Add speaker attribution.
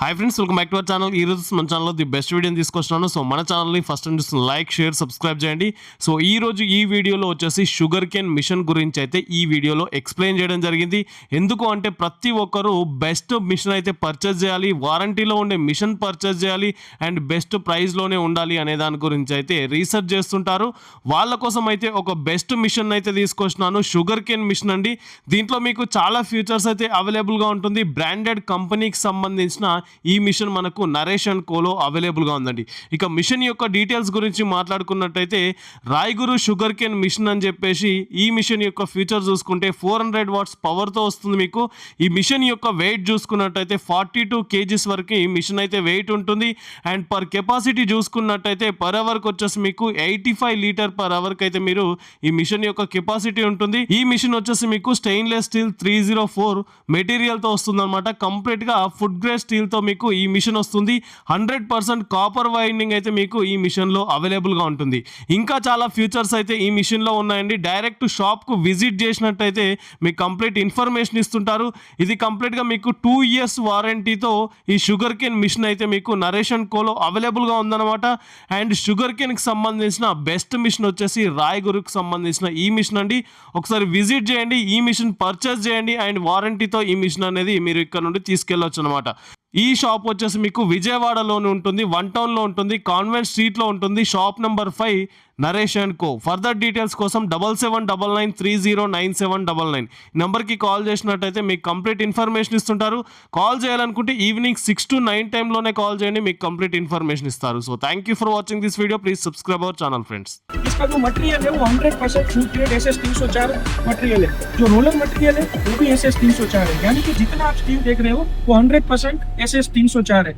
Speaker 1: Hi friends, welcome back to our channel. ఈ రోజు మన ఛానల్లో ది బెస్ట్ వీడియోని తీసుకొస్తున్నాను. సో మన ఛానల్ని first and like, share, subscribe చేయండి. సో ఈ రోజు ఈ వీడియోలో వచ్చేసి షుగర్ కేన్ మిషన్ గురించి అయితే ఈ వీడియోలో ఎక్స్ప్లెయిన్ చేయడం జరిగింది. ఎందుకు అంటే ప్రతి ఒక్కరు బెస్ట్ మిషన్ అయితే పర్చేజ్ చేయాలి, వారంటీలో ఉండే మిషన్ పర్చేజ్ చేయాలి అండ్ బెస్ట్ ప్రైస్లోనే ఉండాలి అనే దాని గురించి అయితే రీసెర్చ్ చేస్తుంటారు. వాళ్ళ కోసం అయితే ఒక బెస్ట్ మిషన్ అయితే తీసుకొచ్చినాను, షుగర్ కేన్ మిషన్ అండి. దీంట్లో మీకు చాలా ఫీచర్స్ అయితే అవైలబుల్గా ఉంటుంది. బ్రాండెడ్ కంపెనీకి సంబంధించిన ఈ మిషన్ మనకు నరేష్ అండ్ కోలో అవైలబుల్గా ఉందండి. ఇక మిషన్ యొక్క డీటెయిల్స్ గురించి మాట్లాడుకున్నట్టయితే రాయగురు షుగర్ కేన్ మిషన్ అని చెప్పేసి ఈ మిషన్ యొక్క ఫీచర్ చూసుకుంటే 400 వాట్స్ పవర్తో వస్తుంది. మీకు ఈ మిషన్ యొక్క వెయిట్ చూసుకున్నట్టయితే 42 kgs వరకు ఈ మిషన్ అయితే వెయిట్ ఉంటుంది. అండ్ పర్ కెపాసిటీ చూసుకున్నట్టయితే పర్ అవర్కి వచ్చేసి మీకు 85 లీటర్ పర్ అవర్కి అయితే మీరు ఈ మిషన్ యొక్క కెపాసిటీ ఉంటుంది. ఈ మిషన్ వచ్చేసి మీకు స్టెయిన్లెస్ స్టీల్ 304 మెటీరియల్తో వస్తుంది అనమాట. కంప్లీట్గా ఫుడ్ గ్రేడ్ స్టీల్తో మీకు ఈ మిషన్ వస్తుంది. 100% కాపర్ వైండింగ్ అయితే మీకు ఈ మిషన్లో అవైలబుల్గా ఉంటుంది. ఇంకా చాలా ఫీచర్స్ అయితే ఈ మిషన్లో ఉన్నాయండి. డైరెక్ట్ షాప్కు విజిట్ చేసినట్టయితే మీకు కంప్లీట్ ఇన్ఫర్మేషన్ ఇస్తుంటారు. ఇది కంప్లీట్గా మీకు 2 years వారంటీతో ఈ షుగర్ కేన్ మిషన్ అయితే మీకు నరేష్ అండ్ కోలో అవైలబుల్గా ఉందన్నమాట. అండ్ షుగర్ కేన్కి సంబంధించిన బెస్ట్ మిషన్ వచ్చేసి రాయగురుకు సంబంధించిన ఈ మిషన్ అండి. ఒకసారి విజిట్ చేయండి, ఈ మిషన్ పర్చేస్ చేయండి అండ్ వారంటీతో ఈ మిషన్ అనేది మీరు ఇక్కడ నుండి తీసుకెళ్ళొచ్చు అనమాట. ఈ షాప్ వచ్చేసి మీకు విజయవాడలోనే ఉంటుంది, 1 టౌన్లో ఉంటుంది, కాన్వెంట్ స్ట్రీట్లో ఉంటుంది, shop number 5 Naresh and co. Further details కోసం 7799309799 నెంబర్కి కాల్ చేసినట్టయితే మీకు కంప్లీట్ ఇన్ఫర్మేషన్ ఇస్తుంటారు. కాల్ చేయాలనుకుంటే ఈవినింగ్ 6 to 9 టైంలోనే కాల్ చేయండి, మీకు కంప్లీట్ ఇన్ఫర్మేషన్ ఇస్తారు. So thank you for watching this video. Please subscribe our channel friends.
Speaker 2: इसका जो मटेरियल है वो 100% फूड ग्रेड SS 304 मटेरियल है. जो रोलर मटेरियल है वो भी SS 304 है. यानी कि जितना आप स्टील देख रहे हो वो 100% SS 304 है.